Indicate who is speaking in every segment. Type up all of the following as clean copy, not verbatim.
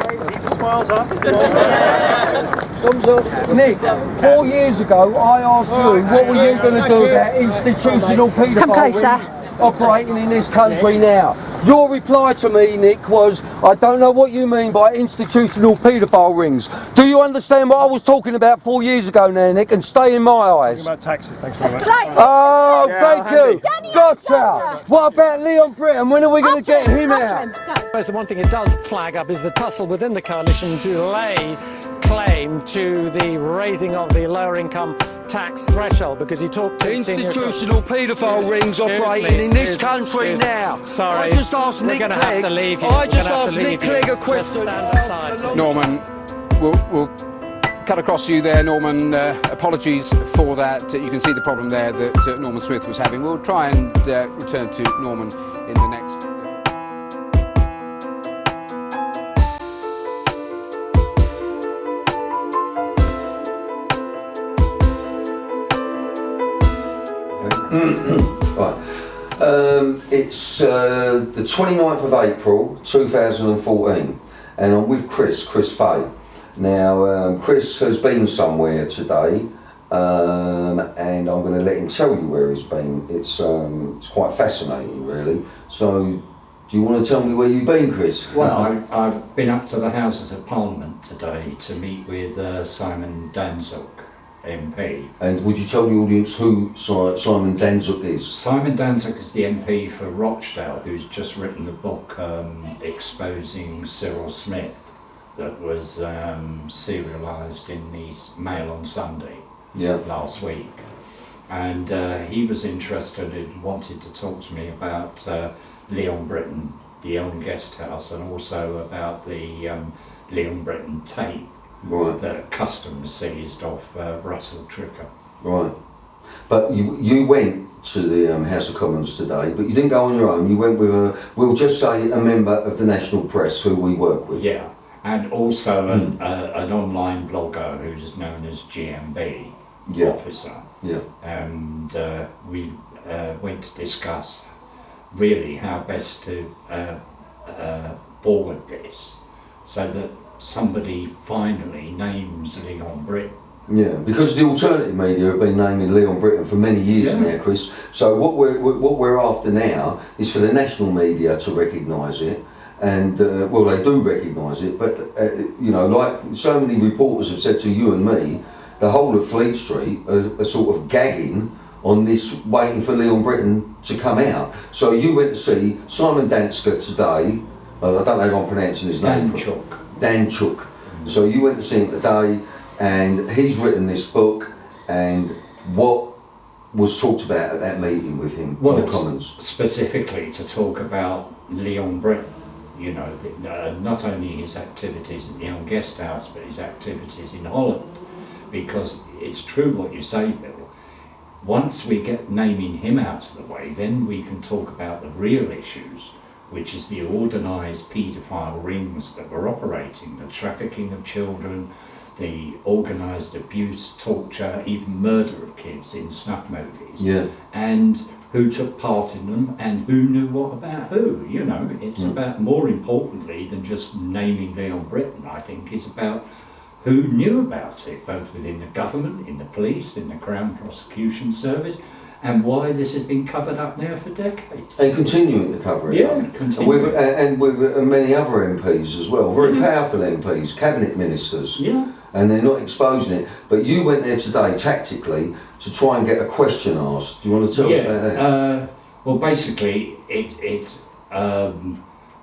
Speaker 1: Keep the smiles up.
Speaker 2: Thumbs up. Nick, 4 years ago I asked you what were you going to do about institutional paedophile operating in this country now. Your reply to me, Nick, was, I don't know what you mean by institutional paedophile rings. Do you understand what I was talking about 4 years ago now, Nick, and stay in my eyes?
Speaker 1: Talking about taxes, thanks very much.
Speaker 2: Oh, thank you. Gotcha. What about Leon Brittan? When are we going to get him out?
Speaker 3: The one thing it does flag up is the tussle within the coalition to lay claim to the raising of the lower income tax threshold, because you talk to
Speaker 2: institutional paedophile rings operating in this country now.
Speaker 3: Sorry,
Speaker 2: I just asked Nick
Speaker 3: Clegg. Have to leave you.
Speaker 2: I just asked Nick Clegg a question.
Speaker 4: Norman, we'll cut across you there, Norman. Apologies for that. You can see the problem there that Norman Smith was having. We'll try and return to Norman in the next.
Speaker 5: Right. It's the 29th of April 2014 and I'm with Chris Fay. Now Chris has been somewhere today and I'm going to let him tell you where he's been. It's quite fascinating really. So do you want to tell me where you've been, Chris?
Speaker 6: Well, I've been up to the Houses of Parliament today to meet with Simon Danzcuk MP.
Speaker 5: And would you tell the audience who Simon Danzcuk is?
Speaker 6: Simon Danzcuk is the MP for Rochdale, who's just written a book exposing Cyril Smith that was serialised in the Mail on Sunday last week. And he was interested and wanted to talk to me about Leon Brittan, the own guest house, and also about the Leon Brittan tape.
Speaker 5: Right.
Speaker 6: That Customs seized off Russell Tricker.
Speaker 5: Right. But you went to the House of Commons today, but you didn't go on your own. You went with we'll just say, a member of the National Press who we work with.
Speaker 6: Yeah, and also an online blogger who's known as GMB officer.
Speaker 5: Yeah.
Speaker 6: And we went to discuss really how best to forward this so that somebody finally names Leon Brittan.
Speaker 5: Yeah, because the alternative media have been naming Leon Brittan for many years now, Chris. So what we're after now is for the national media to recognise it, and well, they do recognise it, but you know, like so many reporters have said to you and me, the whole of Fleet Street are sort of gagging on this, waiting for Leon Brittan to come out. So you went to see Simon Danzcuk today. I don't know if I'm pronouncing his name. Danzcuk. So you went to see him today, and he's written this book. And what was talked about at that meeting with him in the Commons?
Speaker 6: Specifically to talk about Leon Brittan. You know, not only his activities at the Young Guest House, but his activities in Holland. Because it's true what you say, Bill. Once we get naming him out of the way, then we can talk about the real issues, which is the organised paedophile rings that were operating, the trafficking of children, the organised abuse, torture, even murder of kids in snuff movies, and who took part in them and who knew what about who. You know, it's about, more importantly than just naming Leon Brittan, I think, is about who knew about it, both within the government, in the police, in the Crown Prosecution Service, and why this has been covered up now for decades.
Speaker 5: And continuing to cover it up.
Speaker 6: Continuing.
Speaker 5: And with many other MPs as well, very powerful MPs, cabinet ministers.
Speaker 6: Yeah.
Speaker 5: And they're not exposing it. But you went there today, tactically, to try and get a question asked. Do you want to tell us about that?
Speaker 6: Well, basically,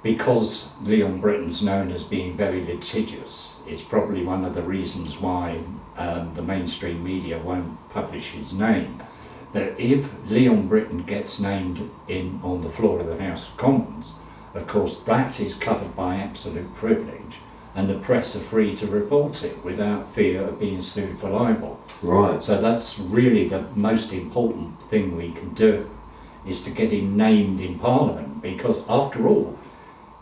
Speaker 6: because Leon Brittan's known as being very litigious, it's probably one of the reasons why the mainstream media won't publish his name. That if Leon Brittan gets named on the floor of the House of Commons, of course that is covered by absolute privilege, and the press are free to report it without fear of being sued for libel.
Speaker 5: Right.
Speaker 6: So that's really the most important thing we can do, is to get him named in Parliament, because after all,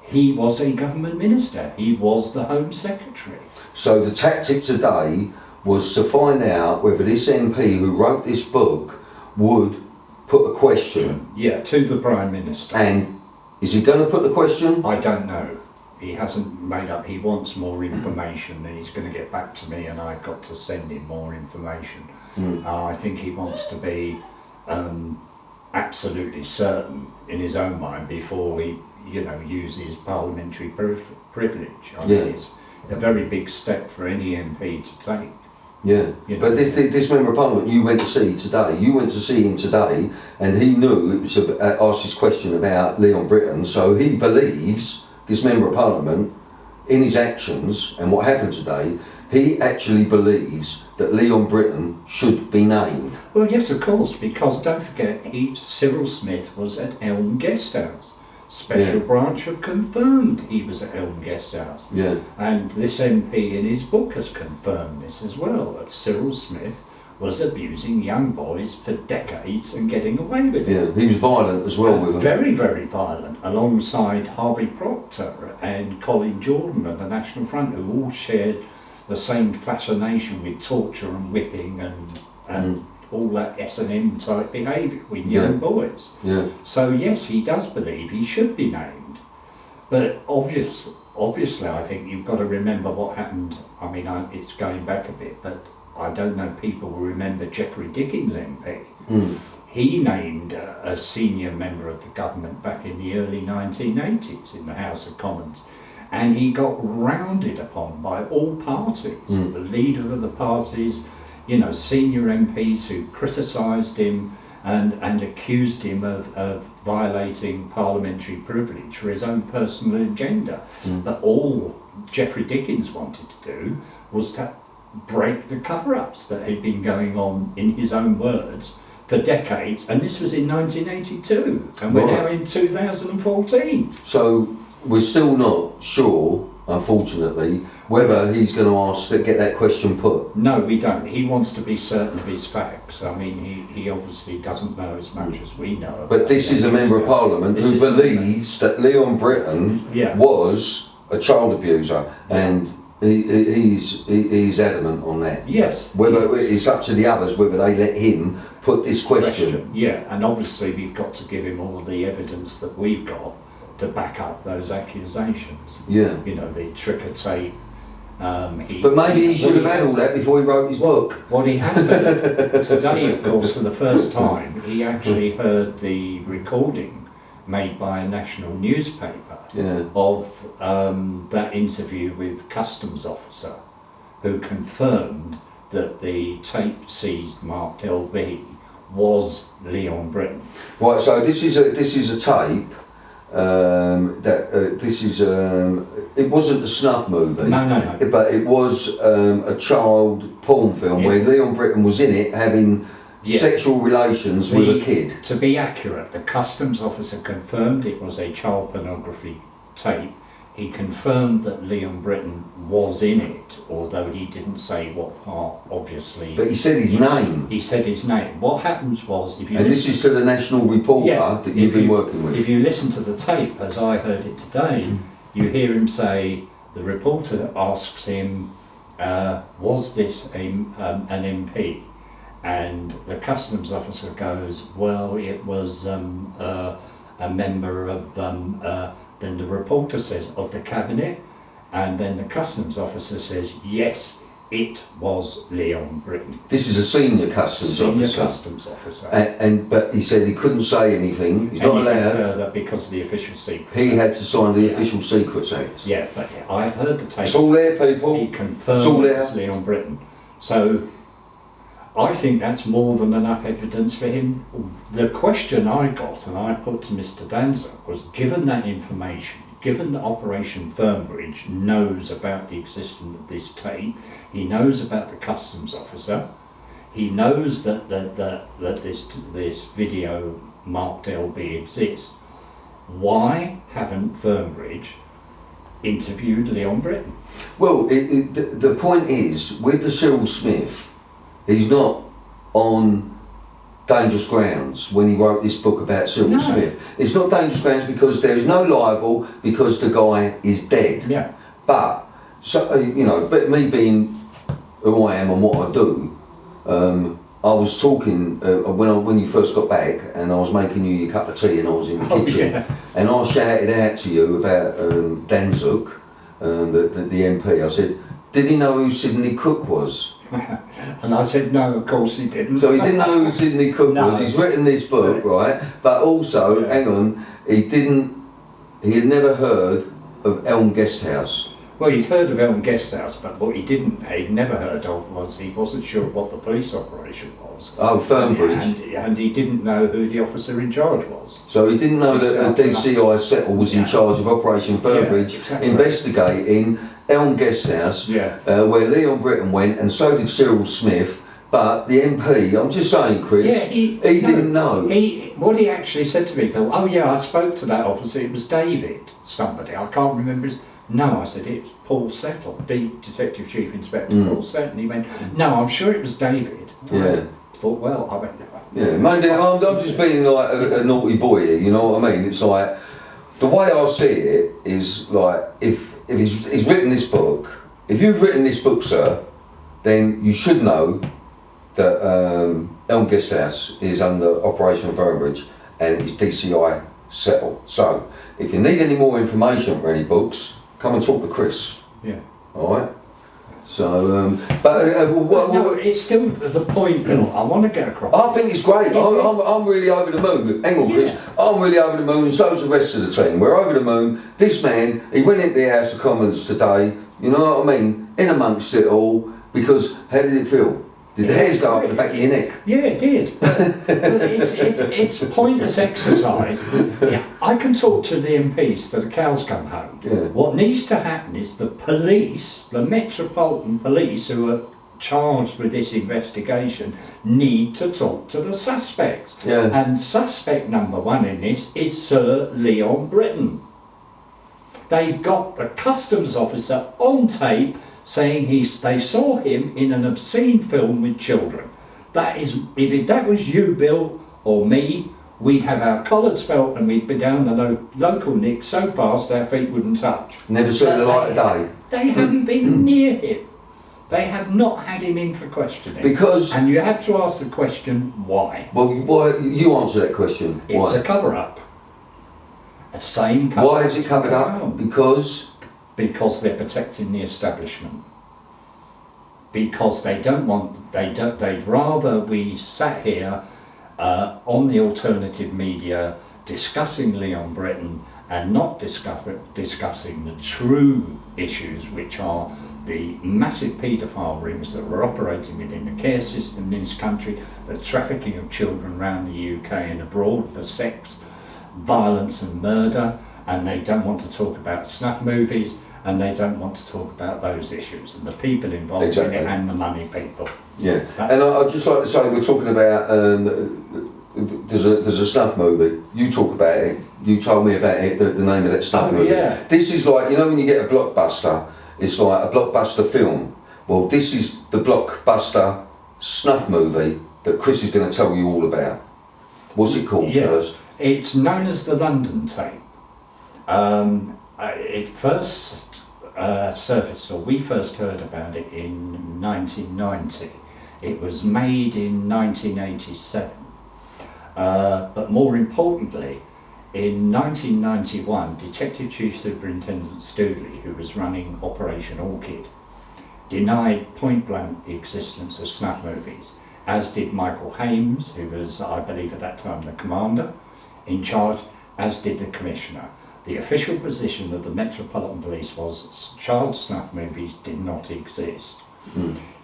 Speaker 6: he was a government minister. He was the Home Secretary.
Speaker 5: So the tactic today was to find out whether this MP who wrote this book would put a question.
Speaker 6: Yeah, to the Prime Minister.
Speaker 5: And is he going to put the question?
Speaker 6: I don't know. He hasn't made up. He wants more information, and he's going to get back to me, and I've got to send him more information. I think he wants to be absolutely certain in his own mind before he, uses parliamentary privilege. I mean, it's a very big step for any MP to take.
Speaker 5: Yeah, but this member of parliament you went to see today, him today, and he knew it was asked this question about Leon Brittan, so he believes, this member of parliament, in his actions and what happened today, he actually believes that Leon Brittan should be named.
Speaker 6: Well, yes, of course, because don't forget, Cyril Smith was at Elm Guesthouse. Special branch have confirmed he was at Elm Guesthouse.
Speaker 5: Yeah.
Speaker 6: And this MP in his book has confirmed this as well, that Cyril Smith was abusing young boys for decades and getting away with it.
Speaker 5: Yeah, he was violent as well with them.
Speaker 6: Very, very violent, alongside Harvey Proctor and Colin Jordan of the National Front, who all shared the same fascination with torture and whipping and all that S&M type behaviour with young boys.
Speaker 5: Yeah.
Speaker 6: So yes, he does believe he should be named, but obviously I think you've got to remember what happened. I mean, it's going back a bit, but I don't know people will remember Geoffrey Dickens MP. He named a senior member of the government back in the early 1980s in the House of Commons, and he got rounded upon by all parties, the leader of the parties, senior MPs who criticised him and accused him of violating parliamentary privilege for his own personal agenda. But all Geoffrey Dickens wanted to do was to break the cover-ups that had been going on, in his own words, for decades, and this was in 1982, and we're now in 2014.
Speaker 5: So we're still not sure, unfortunately, whether he's going to ask to get that question put.
Speaker 6: No, we don't. He wants to be certain of his facts. I mean, he obviously doesn't know as much as we know.
Speaker 5: But this is a member of parliament who believes that Leon Brittan was a child abuser, and he's adamant on that.
Speaker 6: Yes.
Speaker 5: Whether it's up to the others whether they let him put this question.
Speaker 6: Yeah, and obviously we've got to give him all the evidence that we've got to back up those accusations.
Speaker 5: Yeah.
Speaker 6: The tricker tape.
Speaker 5: But maybe he should have had all that before he wrote his book.
Speaker 6: What he has done today, of course, for the first time, he actually heard the recording made by a national newspaper of that interview with Customs officer, who confirmed that the tape seized marked LB was Leon Brittan.
Speaker 5: Right. So this is a tape. It wasn't a snuff movie.
Speaker 6: No.
Speaker 5: But it was a child porn film where Leon Brittan was in it having sexual relations with a kid.
Speaker 6: To be accurate, the customs officer confirmed it was a child pornography tape. He confirmed that Leon Brittan was in it, although he didn't say what part, obviously.
Speaker 5: But he said his name.
Speaker 6: He said his name. What happens was, if you
Speaker 5: and this is to the national reporter that you've been working with.
Speaker 6: If you listen to the tape, as I heard it today, you hear him say, the reporter asks him, was this an MP? And the customs officer goes, well, it was a member of, then the reporter says, of the cabinet, and then the customs officer says, yes, it was Leon Brittan.
Speaker 5: This is a senior customs officer. But he said he couldn't say anything. He's not allowed
Speaker 6: further because of the official secrets.
Speaker 5: He had to sign the Official Secrets Act.
Speaker 6: Yeah, but I've heard the tape.
Speaker 5: It's all there, people.
Speaker 6: He confirmed it was Leon Brittan. So I think that's more than enough evidence for him. The question I got, and I put to Mr. Danzcuk, was, given that information, given that Operation Firmbridge knows about the existence of this tape, he knows about the customs officer, he knows that this video marked LB exists, why haven't Firmbridge interviewed Leon Brittan?
Speaker 5: Well, the point is, with the Cyril Smith, he's not on dangerous grounds when he wrote this book about Cyril Smith. It's not dangerous grounds because there is no libel because the guy is dead.
Speaker 6: Yeah.
Speaker 5: But, so, but me being who I am and what I do, I was talking when you first got back, and I was making you your cup of tea, and I was in the kitchen, and I shouted out to you about Danzcuk, the MP. I said, did he know who Sidney Cook was?
Speaker 6: And I said, no, of course he didn't.
Speaker 5: So he didn't know who Sidney Cook was. He's written this book, right? But also, hang on, he had never heard of Elm Guesthouse.
Speaker 6: Well, he'd heard of Elm Guesthouse, but what he'd never heard of was he wasn't sure what the police operation was.
Speaker 5: Oh, Fernbridge.
Speaker 6: And he didn't know who the officer in charge was.
Speaker 5: So he didn't know that the DCI Settle was in charge of Operation Fernbridge, investigating Elm Guesthouse, where Leon Brittan went, and so did Cyril Smith. But the MP, I'm just saying, Chris, he didn't know.
Speaker 6: What he actually said to me, though, oh yeah, I spoke to that officer, it was David, somebody, I can't remember his... No, I said, it's Paul Settle, Detective Chief Inspector Paul Settle. And he went, no, I'm sure it was David. I thought, well, I went,
Speaker 5: yeah, maybe I'm just being like a naughty boy here, you know what I mean? It's like, the way I see it is like, if he's written this book, if you've written this book, sir, then you should know that Elm Guesthouse is under Operation Fernbridge and it's DCI Settle. So, if you need any more information for any books, come and talk to Chris.
Speaker 6: Yeah.
Speaker 5: Alright? So,
Speaker 6: no, it's still the point, Bill, I want to get across.
Speaker 5: I think it's great. I'm really over the moon. Hang on, Chris. I'm really over the moon, and so's the rest of the team. We're over the moon. This man, he went into the House of Commons today, you know what I mean, in amongst it all, because how did it feel? Did the hairs go up the back of your neck?
Speaker 6: Yeah, it did. It's pointless exercise. Yeah, I can talk to the MPs till the cows come home.
Speaker 5: Yeah.
Speaker 6: What needs to happen is the police, the Metropolitan Police, who are charged with this investigation, need to talk to the suspects.
Speaker 5: Yeah. And
Speaker 6: suspect number one in this is Sir Leon Brittan. They've got the customs officer on tape saying they saw him in an obscene film with children. That is, if that was you, Bill, or me, we'd have our collars felt and we'd be down the local nick so fast our feet wouldn't touch.
Speaker 5: Never seen the light of day.
Speaker 6: They haven't been near him. They have not had him in for questioning.
Speaker 5: Because...
Speaker 6: And you have to ask the question, why?
Speaker 5: Well, why, you answer that question.
Speaker 6: It's a cover-up. A same cover-up.
Speaker 5: Why is it covered up?
Speaker 6: Because they're protecting the establishment. Because they'd rather we sat here on the alternative media discussing Leon Brittan and not discussing the true issues, which are the massive paedophile rings that were operating within the care system in this country, the trafficking of children around the UK and abroad for sex, violence and murder. And they don't want to talk about snuff movies, and they don't want to talk about those issues and the people involved in it and the money people.
Speaker 5: Yeah, and I'd just like to say, we're talking about there's a snuff movie. You talk about it. You told me about it. The name of that snuff movie. Yeah. This is like, you know when you get a blockbuster, it's like a blockbuster film. Well, this is the blockbuster snuff movie that Chris is going to tell you all about. What's it called first?
Speaker 6: It's known as the London Tape. It first surfaced, or we first heard about it in 1990. It was made in 1987. But more importantly, in 1991, Detective Chief Superintendent Stoodley, who was running Operation Orchid, denied point blank the existence of snuff movies, as did Michael Hames, who was, I believe at that time, the commander in charge, as did the Commissioner. The official position of the Metropolitan Police was child snuff movies did not exist.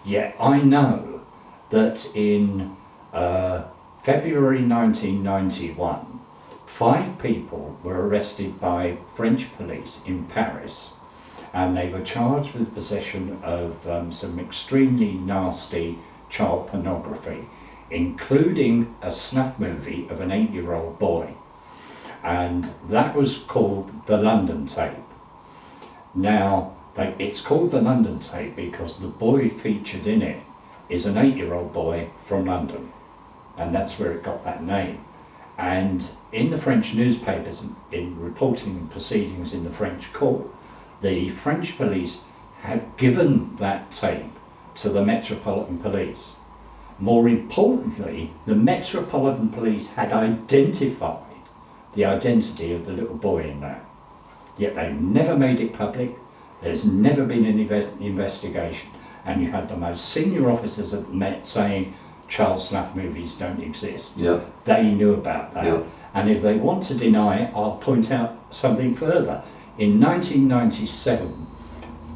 Speaker 6: Yet I know that in February 1991, 5 people were arrested by French police in Paris, and they were charged with possession of some extremely nasty child pornography, including a snuff movie of an 8-year-old boy. And that was called the London Tape. Now, it's called the London Tape because the boy featured in it is an 8-year-old boy from London, and that's where it got that name. And in the French newspapers, in reporting proceedings in the French court, the French police had given that tape to the Metropolitan Police. More importantly, the Metropolitan Police had identified the identity of the little boy in that. Yet they never made it public. There's never been an investigation. And you had the most senior officers at the Met saying child snuff movies don't exist.
Speaker 5: Yeah.
Speaker 6: They knew about that.
Speaker 5: Yeah.
Speaker 6: And if they want to deny it, I'll point out something further. In 1997,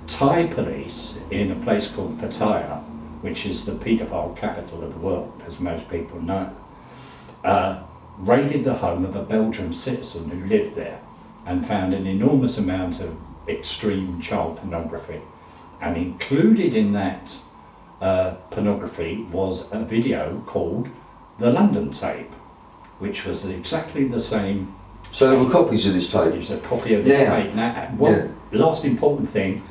Speaker 6: Thai police in a place called Pattaya, which is the paedophile capital of the world, as most people know, raided the home of a Belgian citizen who lived there and found an enormous amount of extreme child pornography. And included in that pornography was a video called The London Tape, which was exactly the same.
Speaker 5: So there were copies of this tape?
Speaker 6: There's a copy of this tape. Now, one last important thing,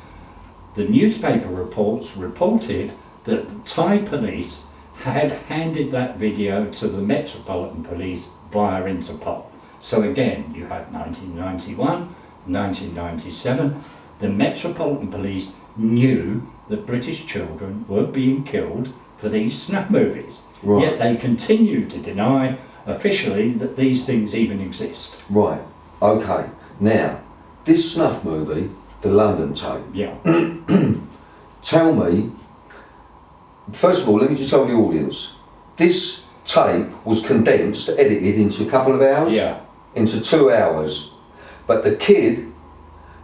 Speaker 6: the newspaper reports reported that the Thai police had handed that video to the Metropolitan Police via Interpol. So again, you had 1991, 1997, the Metropolitan Police knew that British children were being killed for these snuff movies.
Speaker 5: Right.
Speaker 6: Yet they continued to deny officially that these things even exist.
Speaker 5: Right, okay. Now, this snuff movie, The London Tape,
Speaker 6: Yeah.
Speaker 5: tell me, first of all, let me just tell the audience, this tape was condensed, edited into a couple of hours?
Speaker 6: Yeah.
Speaker 5: Into 2 hours. But the kid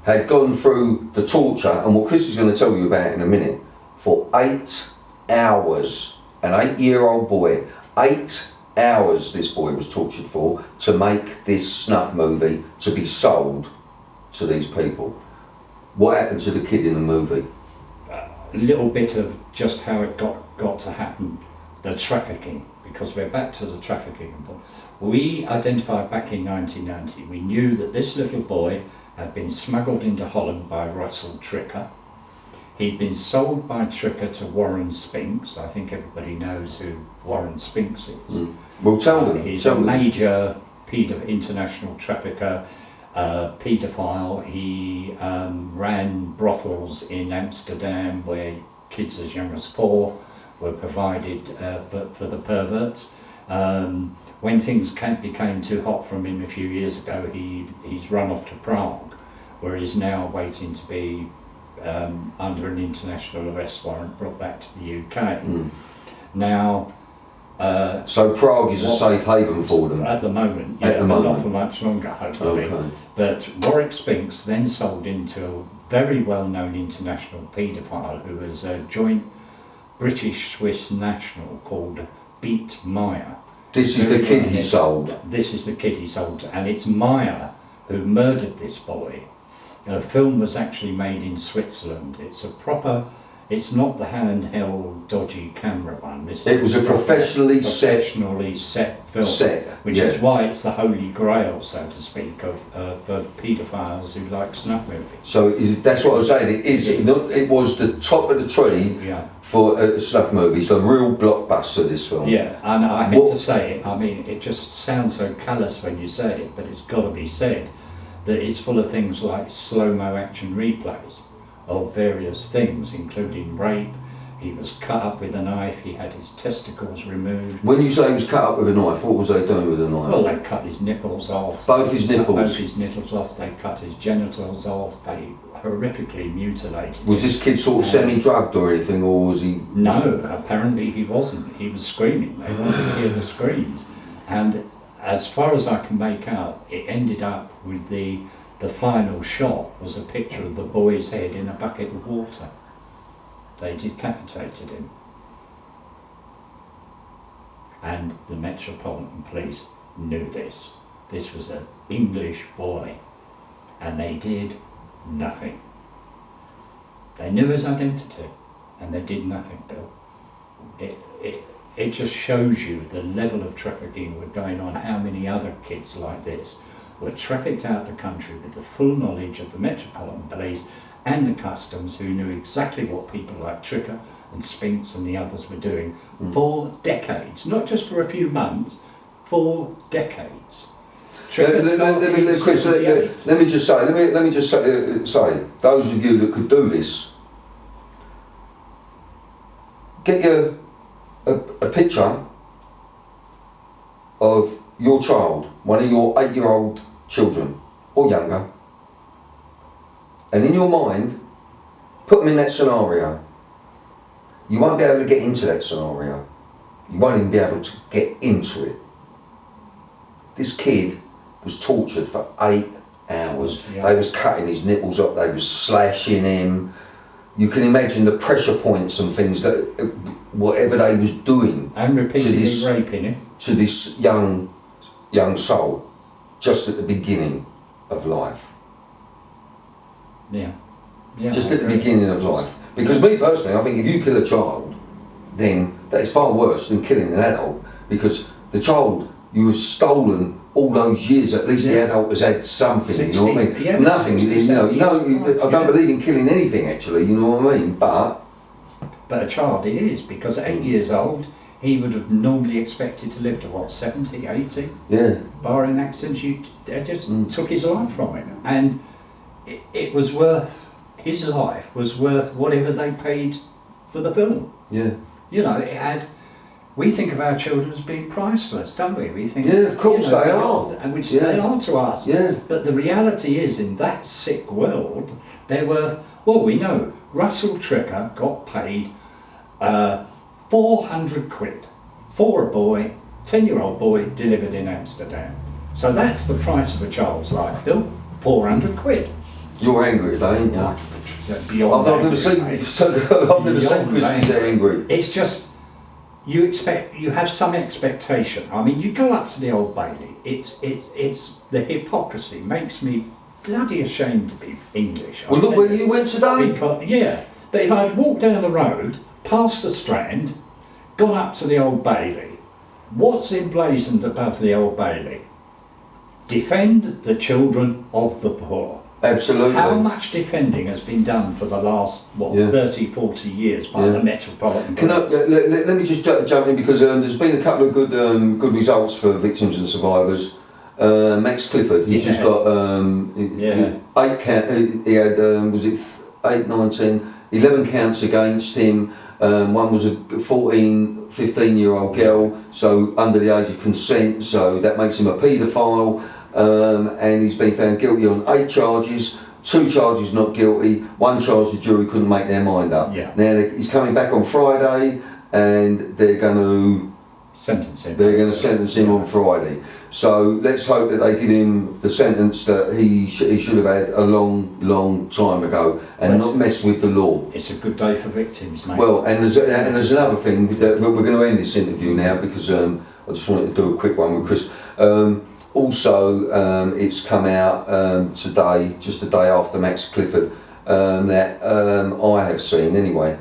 Speaker 5: had gone through the torture, and what Chris is going to tell you about in a minute, for 8 hours. An 8-year-old boy, 8 hours this boy was tortured for to make this snuff movie to be sold to these people. What happened to the kid in the movie?
Speaker 6: A little bit of just how it got to happen, the trafficking, because we're back to the trafficking. We identified back in 1990, we knew that this little boy had been smuggled into Holland by Russell Tricker. He'd been sold by Tricker to Warren Spinks. I think everybody knows who Warren Spinks is.
Speaker 5: Mm. Well, tell them.
Speaker 6: He's
Speaker 5: tell
Speaker 6: a
Speaker 5: them.
Speaker 6: major international trafficker, paedophile. He ran brothels in Amsterdam where kids as young as 4 were provided for the perverts. When things became too hot from him a few years ago, he's run off to Prague, where he's now waiting to be under an international arrest warrant brought back to the UK.
Speaker 5: Mm.
Speaker 6: Now,
Speaker 5: so Prague is a safe haven for them?
Speaker 6: At the moment,
Speaker 5: at the
Speaker 6: but
Speaker 5: moment.
Speaker 6: not for much longer, hopefully.
Speaker 5: Okay.
Speaker 6: But Warwick Spinks then sold into a very well-known international paedophile who was a joint British-Swiss national called Beat Meyer.
Speaker 5: This is the kid he sold?
Speaker 6: This is the kid he sold, and it's Meyer who murdered this boy. The film was actually made in Switzerland. It's a proper, it's not the handheld dodgy camera one.
Speaker 5: It was a professionally set
Speaker 6: film, which is why it's the holy grail, so to speak, of for paedophiles who like snuff movies.
Speaker 5: So that's what I was saying. It was the top of the tree for snuff movies. The real blockbuster. This film.
Speaker 6: Yeah, and I hate to say it. I mean, it just sounds so callous when you say it, but it's got to be said that it's full of things like slow-mo action replays of various things, including rape. He was cut up with a knife, he had his testicles removed.
Speaker 5: When you say he was cut up with a knife, what was they doing with a knife?
Speaker 6: Well, they cut his nipples off.
Speaker 5: Both his nipples?
Speaker 6: Both his nipples off, they cut his genitals off, they horrifically mutilated
Speaker 5: Was this kid sort of semi-drugged or anything, or was he...
Speaker 6: No, apparently he wasn't. He was screaming. They wanted to hear the screams. And as far as I can make out, it ended up with the final shot was a picture of the boy's head in a bucket of water. They decapitated him. And the Metropolitan Police knew this. This was an English boy. And they did nothing. They knew his identity and they did nothing, Bill. It just shows you the level of trafficking was going on, how many other kids like this were trafficked out the country with the full knowledge of the Metropolitan Police and the customs, who knew exactly what people like Tricker and Spinks and the others were doing for decades, not just for a few months, for decades.
Speaker 5: Let me just say, those of you that could do this, get your a picture of your child, one of your 8-year-old children, or younger, and in your mind, put them in that scenario. You won't be able to get into that scenario. You won't even be able to get into it. This kid was tortured for 8 hours.
Speaker 6: Yeah.
Speaker 5: They was cutting his nipples up, they was slashing him. You can imagine the pressure points and things that, whatever they was doing
Speaker 6: And repeatedly
Speaker 5: this-
Speaker 6: raping him.
Speaker 5: to this young soul, just at the beginning of life.
Speaker 6: Yeah.
Speaker 5: Just
Speaker 6: I
Speaker 5: at the
Speaker 6: agree.
Speaker 5: beginning of life. Because me personally, I think if you kill a child, then that is far worse than killing an adult, because the child you have stolen all those years, at least the adult has had something, you know what I mean?
Speaker 6: 60, yeah,
Speaker 5: Nothing, you know,
Speaker 6: 60,
Speaker 5: I don't believe in killing anything actually, you know what I mean? But
Speaker 6: But a child it is, because at 8 years old, he would have normally expected to live to what, 70, 80?
Speaker 5: yeah,
Speaker 6: Barring accidents, they just took his life from him. And it was worth, his life was worth whatever they paid for the film.
Speaker 5: yeah.
Speaker 6: You know, it had, we think of our children as being priceless, don't we? We think,
Speaker 5: Yeah, of course
Speaker 6: you know,
Speaker 5: they are.
Speaker 6: And which
Speaker 5: Yeah.
Speaker 6: they are to us.
Speaker 5: Yeah.
Speaker 6: But the reality is, in that sick world, they're worth, well, we know, Russell Tricker got paid 400 quid for a boy, 10-year-old boy, delivered in Amsterdam. So that's the price of a child's life, Bill, 400 quid.
Speaker 5: You're angry today, ain't you?
Speaker 6: Beyond
Speaker 5: I've never
Speaker 6: angry,
Speaker 5: seen,
Speaker 6: mate.
Speaker 5: I've never seen
Speaker 6: Beyond
Speaker 5: Chris this angry.
Speaker 6: It's just, you have some expectation. I mean, you go up to the Old Bailey, it's the hypocrisy makes me bloody ashamed to be English.
Speaker 5: Well, look where you went today.
Speaker 6: Because, yeah, but if I'd walked down the road, past the Strand, gone up to the Old Bailey, what's emblazoned above the Old Bailey? Defend the children of the poor.
Speaker 5: Absolutely.
Speaker 6: How much defending has been done for the last, what,
Speaker 5: Yeah.
Speaker 6: 30, 40 years by
Speaker 5: Yeah.
Speaker 6: the Metropolitan
Speaker 5: Can I,
Speaker 6: Police?
Speaker 5: let me just jump in, because there's been a couple of good results for victims and survivors. Max Clifford, he's
Speaker 6: Yeah.
Speaker 5: just got
Speaker 6: Yeah.
Speaker 5: 8 count. He had was it 8, 9, 10, 11 counts against him. One was a 14, 15-year-old girl, so under the age of consent, so that makes him a paedophile. And he's been found guilty on 8 charges, 2 charges not guilty, 1 charge the jury couldn't make their mind up.
Speaker 6: Yeah.
Speaker 5: Now he's coming back on Friday, and they're going to sentence him on Friday. So let's hope that they give him the sentence that he should have had a long time ago, and not mess with the law.
Speaker 6: It's a good day for victims, mate.
Speaker 5: Well, and there's another thing that we're going to end this interview now, because I just wanted to do a quick one with Chris. Also, it's come out today, just the day after Max Clifford, that I have seen anyway,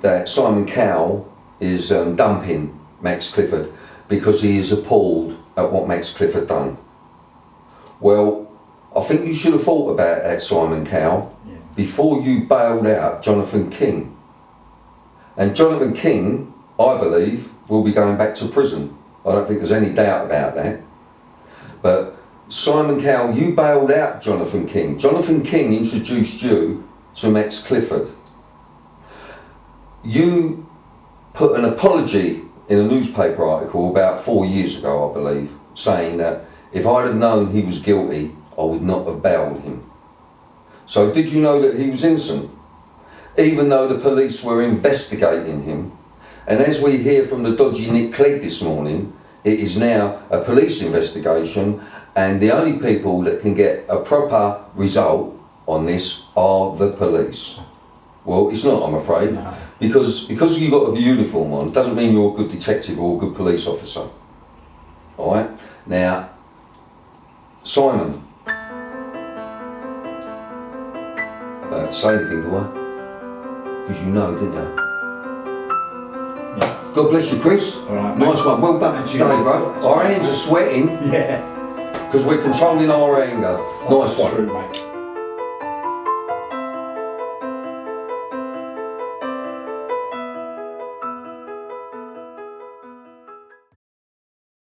Speaker 5: that Simon Cowell is dumping Max Clifford because he is appalled at what Max Clifford done. Well, I think you should have thought about that, Simon Cowell, before you bailed out Jonathan King. And Jonathan King, I believe, will be going back to prison. I don't think there's any doubt about that. But Simon Cowell, you bailed out Jonathan King. Jonathan King introduced you to Max Clifford. You put an apology in a newspaper article about 4 years ago, I believe, saying that if I'd have known he was guilty, I would not have bailed him. So did you know that he was innocent? Even though the police were investigating him, and as we hear from the dodgy Nick Clegg this morning, it is now a police investigation, and the only people that can get a proper result on this are the police. Well, it's not, I'm afraid,
Speaker 6: No.
Speaker 5: because you've got a uniform on doesn't mean you're a good detective or a good police officer. All right. Now, Simon, I don't have to say anything, do I? Because you know, didn't you?
Speaker 6: Yeah.
Speaker 5: God bless you, Chris.
Speaker 6: All right, mate.
Speaker 5: Nice one. Well done
Speaker 6: Thank you.
Speaker 5: today, bro. Our hands are sweating
Speaker 6: Yeah.
Speaker 5: because we're controlling our anger. Nice
Speaker 6: That's
Speaker 5: one.
Speaker 6: true, mate.